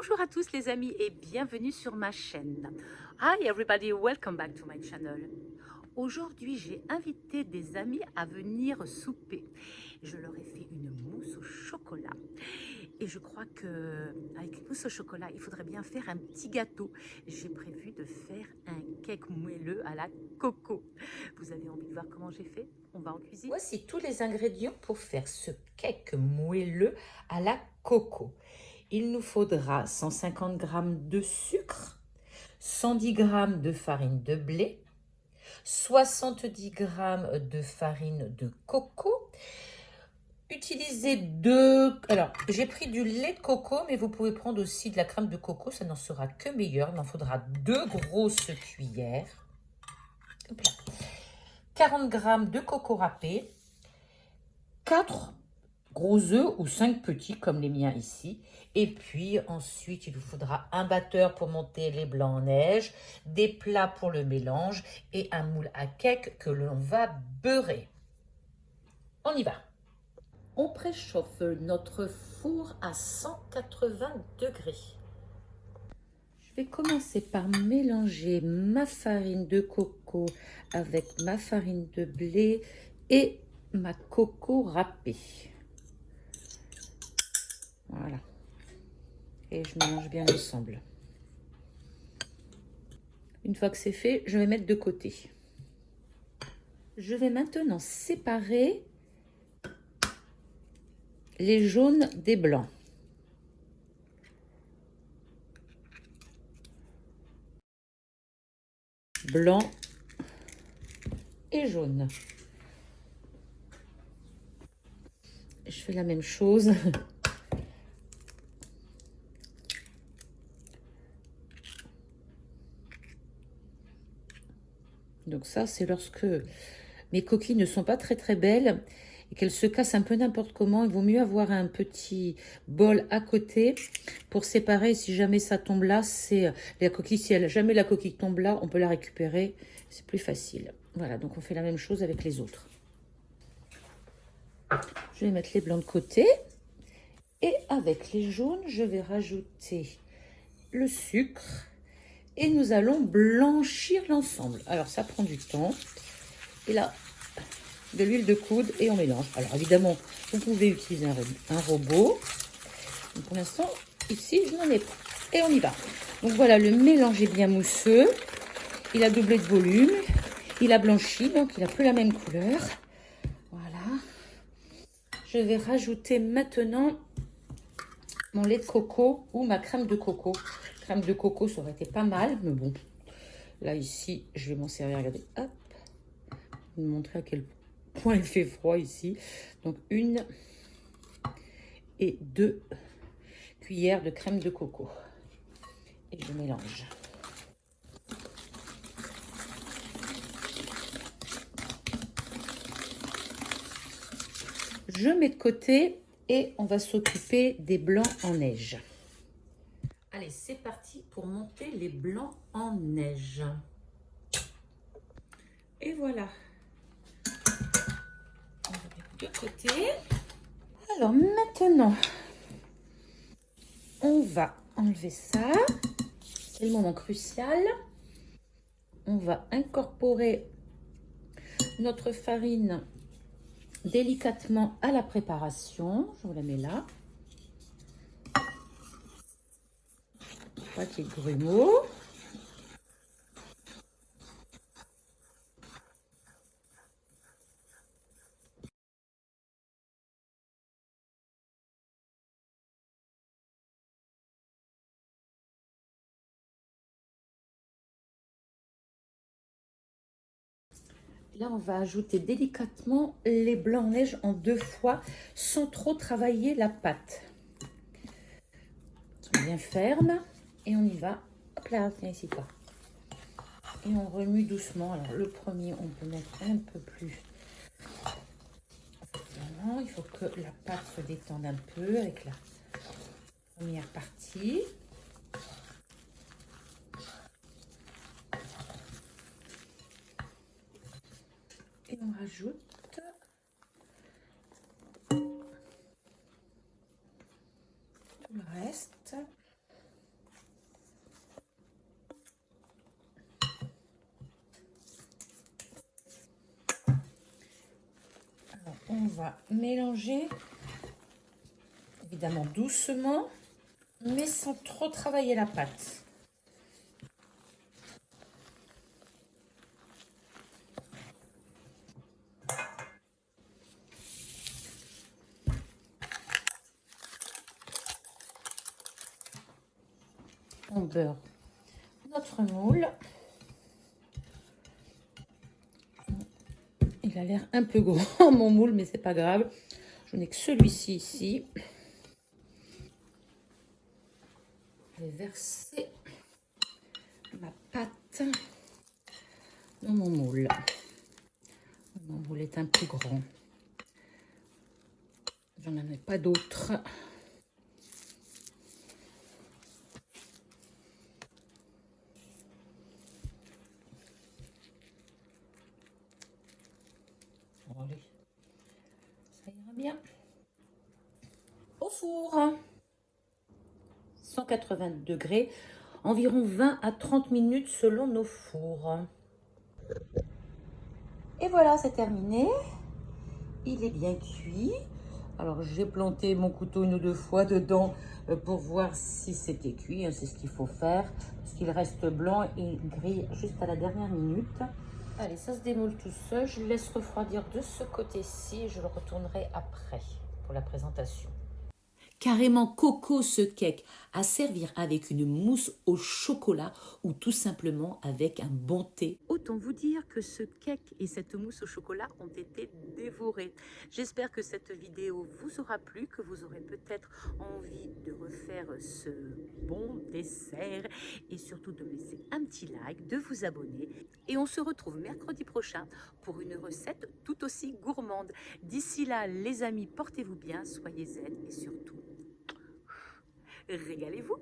Bonjour à tous les amis et bienvenue sur ma chaîne. Hi everybody, welcome back to my channel. Aujourd'hui, j'ai invité des amis à venir souper. Je leur ai fait une mousse au chocolat. Et je crois que avec une mousse au chocolat, il faudrait bien faire un petit gâteau. J'ai prévu de faire un cake moelleux à la coco. Vous avez envie de voir comment j'ai fait? On va en cuisine. Voici tous les ingrédients pour faire ce cake moelleux à la coco. Il nous faudra 150 g de sucre, 110 g de farine de blé, 70 g de farine de coco. Utilisez alors j'ai pris du lait de coco, mais vous pouvez prendre aussi de la crème de coco, ça n'en sera que meilleur. Il en faudra 2 grosses cuillères. Hop là. 40 g de coco râpé, 4 gros œufs ou 5 petits comme les miens ici. Et puis ensuite, il vous faudra un batteur pour monter les blancs en neige, des plats pour le mélange et un moule à cake que l'on va beurrer. On y va. On préchauffe notre four à 180 degrés. Je vais commencer par mélanger ma farine de coco avec ma farine de blé et ma coco râpée. Voilà. Et je mélange bien ensemble. Une fois que c'est fait, je vais mettre de côté. Je vais maintenant séparer les jaunes des blancs. Blanc et jaune. Je fais la même chose. Donc ça, c'est lorsque mes coquilles ne sont pas très belles et qu'elles se cassent un peu n'importe comment. Il vaut mieux avoir un petit bol à côté pour séparer. Si jamais ça tombe là, c'est la coquille. Si jamais la coquille tombe là, on peut la récupérer. C'est plus facile. Voilà, donc on fait la même chose avec les autres. Je vais mettre les blancs de côté. Et avec les jaunes, je vais rajouter le sucre. Et nous allons blanchir l'ensemble. Alors, ça prend du temps. Et là, de l'huile de coude et on mélange. Alors, évidemment, vous pouvez utiliser un robot. Donc, pour l'instant, ici, je n'en ai pas. Et on y va. Donc, voilà, le mélange est bien mousseux. Il a doublé de volume. Il a blanchi, donc il a plus la même couleur. Voilà. Je vais rajouter maintenant mon lait de coco ou ma crème de coco. Crème de coco, ça aurait été pas mal, mais bon. Là, ici, je vais m'en servir. Regardez, hop. Vous montrer à quel point il fait froid ici. Donc, 1 et 2 cuillères de crème de coco. Et je mélange. Je mets de côté et on va s'occuper des blancs en neige. Allez, c'est parti pour monter les blancs en neige. Et voilà. On va mettre de côté. Alors maintenant, on va enlever ça. C'est le moment crucial. On va incorporer notre farine délicatement à la préparation. Je vous la mets là. Pas qu'il y ait de grumeaux. Là, on va ajouter délicatement les blancs en neige en 2 fois sans trop travailler la pâte. Ils sont bien fermes et on y va. Hop là, viens ici toi. Et on remue doucement. Alors le premier, on peut mettre un peu plus. Vraiment, il faut que la pâte se détende un peu avec la première partie. Et on rajoute tout le reste. va mélanger, évidemment doucement, mais sans trop travailler la pâte. On beurre notre moule. Il a l'air un peu grand mon moule, mais c'est pas grave. Je n'ai que celui-ci ici. Je vais verser ma pâte dans mon moule. Mon moule est un peu grand. J'en n'en ai pas d'autres. Allez, ça ira bien. Au four, 180 degrés, environ 20 à 30 minutes selon nos fours. Et voilà, c'est terminé. Il est bien cuit. Alors j'ai planté mon couteau une ou deux fois dedans pour voir si c'était cuit. C'est ce qu'il faut faire parce qu'il reste blanc et grille juste à la dernière minute. Allez, ça se démoule tout seul. Je le laisse refroidir de ce côté-ci. Je le retournerai après pour la présentation. Carrément coco ce cake, à servir avec une mousse au chocolat ou tout simplement avec un bon thé. Autant vous dire que ce cake et cette mousse au chocolat ont été dévorés. J'espère que cette vidéo vous aura plu, que vous aurez peut-être envie de refaire ce bon dessert et surtout de me laisser un petit like, de vous abonner. Et on se retrouve mercredi prochain pour une recette tout aussi gourmande. D'ici là, les amis, portez-vous bien, soyez zen et surtout, régalez-vous!